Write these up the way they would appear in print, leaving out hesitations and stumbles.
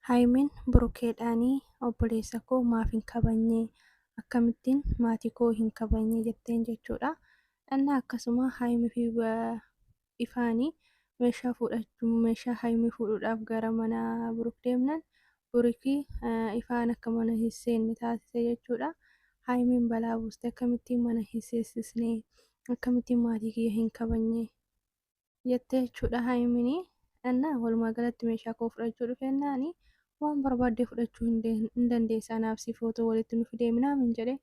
Haayimiin burukeedhaanii obboleessa koo maaf hin kabajne akkamittiin maatii koo hin kabajne jetteen jechuudha. Dhannaa akkasuma haayimii fi ifaanii meeshaa haayimii fuudhuudhaaf gara mana buruk deemnan burukii ifaan akka mana hin seenne taasise jechuudha. Haayimiin balaa buuste akkamittiin mana hin seensisne akkamittiin maatii kiyya hin kabajne jettee jechuudha haayimiin. Dhannaa walumaa galatti meeshaa koo fudhachuu dhufeennaani waan barbaadde fudhachuu hin dandeessa anaaf si footoo walitti nu fidee minaamin jedhe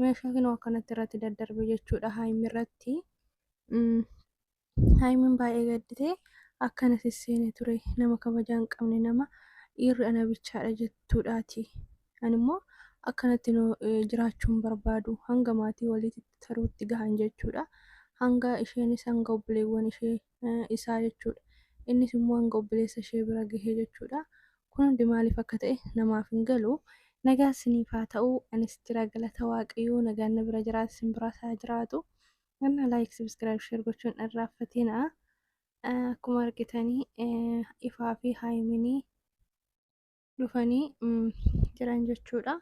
meeshaa kinoo akkanatti irratti daddarbe jechuudha haayimii irratti. Haayimiin baay'ee gadditee akkana sisseene ture nama kabajaa hin qabne nama dhiirri ana bichaadha jettuudhaati. Ani immoo akkanatti jiraachuun barbaadu hanga maatii walitti taruutti gahan jechuudha. Hanga isheenis hanga obboleewwan ishee isaa jechuudha. Innis immoo hanga obboleessa ishee bira gahee jechuudha. Kun hundi maaliif akka ta'e namaaf hin galu. Nagaa isiniif haa ta'u. Anis jira galata waaqayyoo nagaan na bira jiraatu isin biras haa jiraatu. Ganna laayik sabiskiraayib sheer gochuun irraanfatina. Akkuma argitanii ifaa fi haayimiinii dhufanii jiran jechuudha.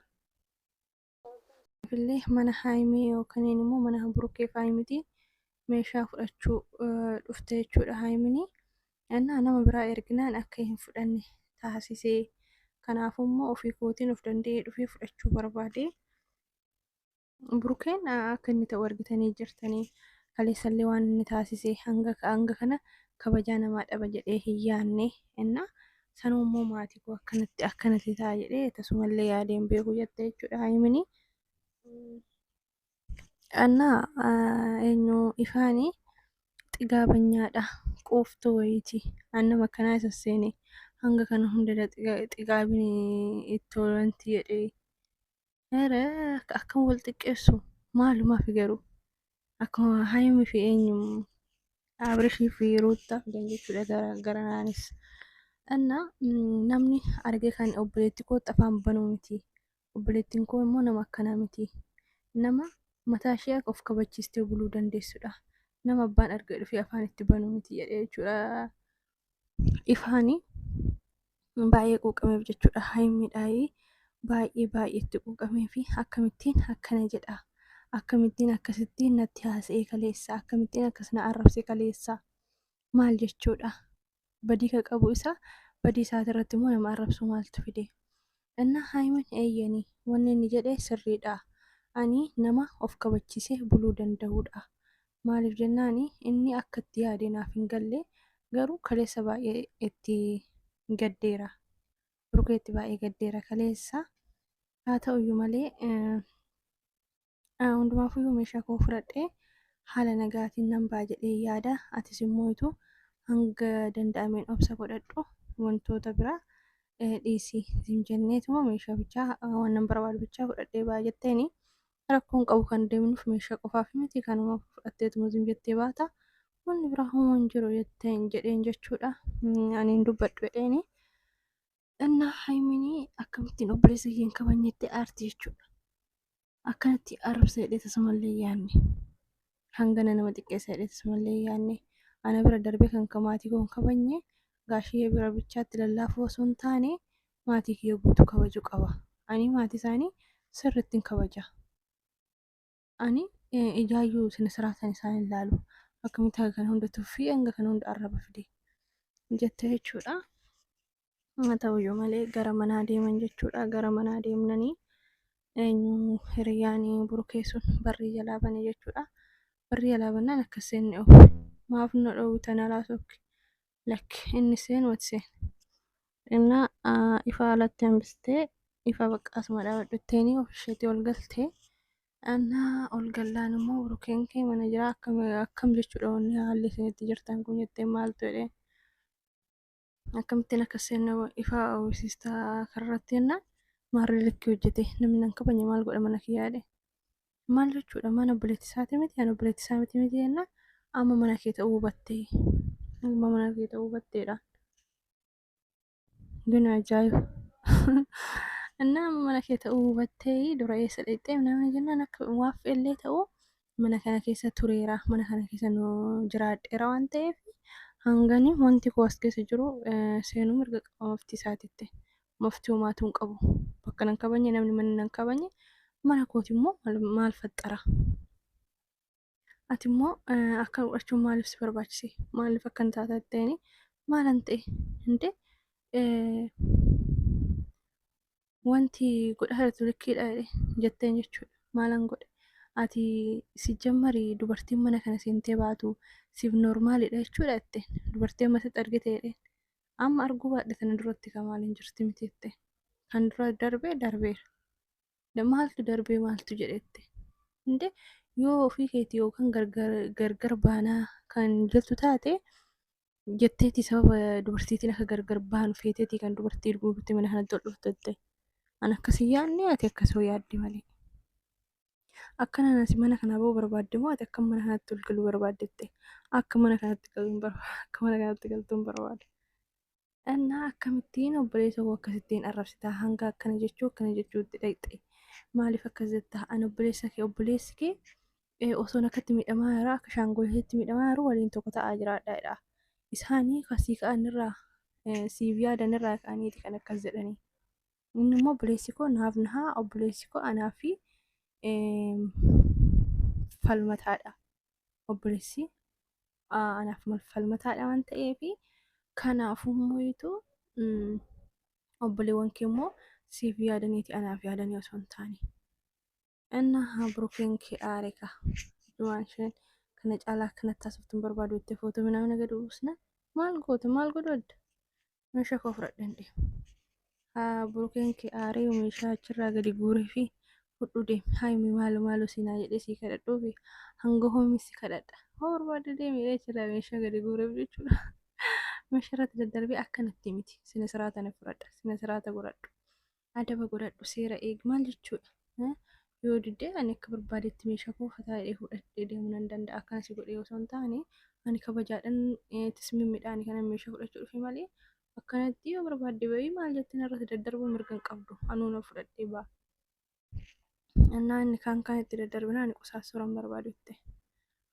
Illee mana haayimii yookaan immoo mana burukee haayimiitii meeshaa fudhachuu dhufte jechuudha haayimiinii. Nama biraa erginaan akka hin fudhanne taasisee kanaafummoo ofii kootiin of danda'ee dhufee fudhachuu barbaade. Burukeen akka inni ta'u argitanii jirtanii kaleessallee waan inni taasisee hanga kana kabajaa namaa dhaba jedhee hin yaanne sanuummoo maatii koo akkanatti ta'a jedhee akkasumallee yaadeen beeku jette jechuudha haayimiin. Eenyu ifaanii xigaabanyaadha quuftuu wayiiti nama kanaa isa seene hanga kana hunda xigaabin itti oolanti jedhee akkam wal xiqqeessu maalumaaf garuu akkuma haayimii fi eenyu Abirishii fi Ruutaa fidan jechuudha garanaanis. Namni arge kan obboleetti kootti afaan banuu miti. Obboleettiin koo immoo nama akkanaa miti. Nama mataa ishee of kabachiistee buluu dandeessudha. Nama abbaan arge dhufee afaan itti banuu miti jedhee jechuudha. Ifaanii baay'ee quuqameef jechuudha haayimiidhaayi baay'ee itti quuqamee fi akkamittiin akkana jedha. Akkamittiin akkasittiin natti haasa'ee kaleessa akkamittiin akkas na arrabsee kaleessa maal jechuudha. Badii ka qabu isa badii isaati irratti immoo nama arrabsuu maaltu fide. Haayimiin eeyyanii wanni inni jedhee sirriidha. Ani nama of kabachiisee buluu danda'udha. Maaliif jennaani inni akka itti yaade naaf hin galle garuu kaleessa baay'ee itti gaddeera. Burukeetti baay'ee gaddeera kaleessa. Haa ta'uyyuu malee hundumaafuyyuu meeshaa koo fudhadhee haala nagaatiin nan ba'a jedhee yaada. Atis immoo hanga danda'ameen obsa godhadhu wantoota biraa dhiisii siin jenneetuma meeshaa bichaa waan nan barbaadu bichaa fudhadhee ba'a jetteeni. Rakkoon qabu kan deemnuuf meeshaa qofaaf miti kanuma fudhatteetuma siin jettee baata. Wanni biraa homaa hin jiru jedheen jechuudha. Ani hin dubbadhu jedheeni. Haayimiin akkamittiin obboleessa kiyya hin kabajnetti aarti jechuudha. Akkanatti arrabsa jedhee tasumallee yaanne. Hangana nama xiqqeessa jedhee tasumallee yaanne. Ana bira darbee kan maatii koo hin kabajne gaashee bira bichaatti lallaafuu osoo hin taane maatii kiyya guutuu kabajuu qaba. Ani maatii isaanii sirriitti hin kabaja. Ani ijaayyuu sina siraatan isaan hin laalu. Akkamitti hanga kana hunda tuffii hanga kana hunda arraba fide jette jechuudha. Haa ta'uyyuu malee gara manaa deeman jechuudha. Gara manaa deemnanii eenyu hiriyaanii burukee sun barrii jalaa bane jechuudha. Barrii jalaa bannaan akka seenne ofu. Maaf na dhoowwitan alaa tokko lakki inni seenu wati seena. Ifa alatti hambistee ifa baqqaasuma dhaabadhutteenii of isheetii ol galtee. Ol gallaan immoo burukeen kee mana jira akkam jechuudha wanni haalli isinitti jirtan kun jettee maaltu jedhee. Akkamittiin akka seenne ifa hawwisiistaa karratti jennaan maarree likkii hojjete namni nan kabajne maal godha mana kiyyaa jedhe. Maal jechuudha mana obboleettisaati miti ani obboleettisaa miti jennaan amma mana kee ta'uu hubattee amma mana kee ta'uu hubatteedha. Gina ajaa'iba. Amma mana kee ta'uu hubattee dura eessa dhaqxee nama jennaan akka waaf illee ta'uu mana kana keessa tureera mana kana keessa nu jiraadheera waan ta'eef hangani wanti koo as keessa jiru seenuu mirga qaba muftii isaatitti. maftii homaatu hin qabu. Bakka nan kabanye namni mana nan kabanye mana kooti immoo maal faxxara? Ati immoo akka godhachuun maaliif si barbaachise? Maaliif akkan taataa ta'eni maalan ta'e? Hinde wanti godhatu likkiidha jetteen jechuudha. Maalan godhe? Ati si jammarii dubartiin mana kana seentee baatu siif noormaalidha jechuudha jetteen. Dubartiin masitti argiteedhe. Amma arguu baadhe tana duratti kan maaliin jirti miti jettee. Kan dura darbeera. Maaltu darbee maaltu jedhette? Hinde yoo ofii keetii yookaan gargar baanaa kan jettu taate jetteeti sababa dubartiitiin akka gargar baanu feeteetii kan dubartii gurgurtii mana kanatti ol dhuftette. An akkasii yaadne ati akkasoo yaadde malee. Akkana nasi mana kanaa ba'uu barbaadde moo ati akka mana kanatti ol galuu barbaaddette? Akka mana kanatti galtuu hin barbaade. Innaa akkamittiin obboleessa koo akkasittiin arrabsitaa hanga akkana jechuutti dhaqxe. Maaliif akkas jettaa? Ani obboleessi kee osoo akkatti miidhamaa jira akka shaangoliitti miidhamaa jiru waliin tokko ta'aa jiraadha. Isaanii kasii ka'anirraa siif yaadanirraa ka'aniiti kan akkas jedhanii. Inni immoo obboleessi koo naaf nahaa obboleessi koo anaa fi falmataadha. Obboleessi anaaf falmataadha waan ta'eef kanaafuu immoo obboleewwan kee immoo siif yaadaniiti anaaf yaadanii osoo hin taane. Inna Birukeen kee aare ka dhumaan isheen kana caalaa akkanatti taasiftuun barbaadu itti footoo minamna gadi buusna maal godhu adda meeshaa koo fudhadheen deema. Birukeen kee aaree meeshaa achirraa gadi guuree fi fudhu deemi. Haayimi maalu siinaa jedhee sii kadhadhuu fi hanga hoomi si kadhadha. Hoo barbaade deemi achirraa meeshaa gadi guureef jechuudha. Meeshaa irratti daddarbee akkanatti miti. Sina siraata ni fudhadha. Sina siraata godhadhu. Adaba godhadhu seera eegi maal jechuudha. Yoo diddee ani akka barbaadetti meeshaa koo fataadhee fudhadhee deemuu nan danda'a. Akkanas godhee osoo hin taane ani kabajaadhaan tismimmiidhaan kana meeshaa fudhachuu dhufe malee akkanatti yoo barbaadde bahii maal jettiin irratti daddarbuu mirga hin qabdu. Anuu na fudhadhee ba'a. Innaa inni kaan itti daddarbinaa ani qusaasuraan barbaadu itti.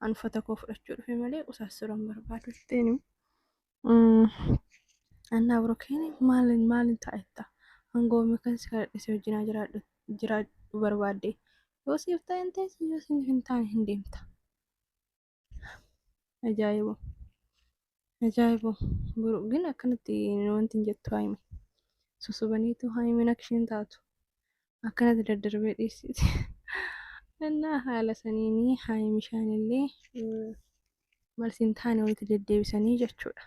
Ani uffata koo fudhachuu dhufe malee qusaasuraan barbaadu ittiin. Annaa Birukeen maalin taa'etta? Hangoomi kan si kadhadhe si wajjinaa jiraadhu barbaadde. Yoo siif ta'een teessi yoo siif hin taane hin deemta. Ajaa'iba! Birukin akkanatti wanti hin jettu haayime. Susubaniitu haayimin akka isheen taatu. Akkanatti daddarbee dhiyeessiti. Innaa haala saniini haayimi isaanillee malsi hin taane walitti deddeebisanii jechuudha.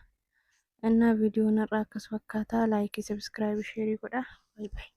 Innaa viidiyoon har'aa akkas fakkaataa laayikii, sabskiraaybii, sheerii godhaa. Baay'ee.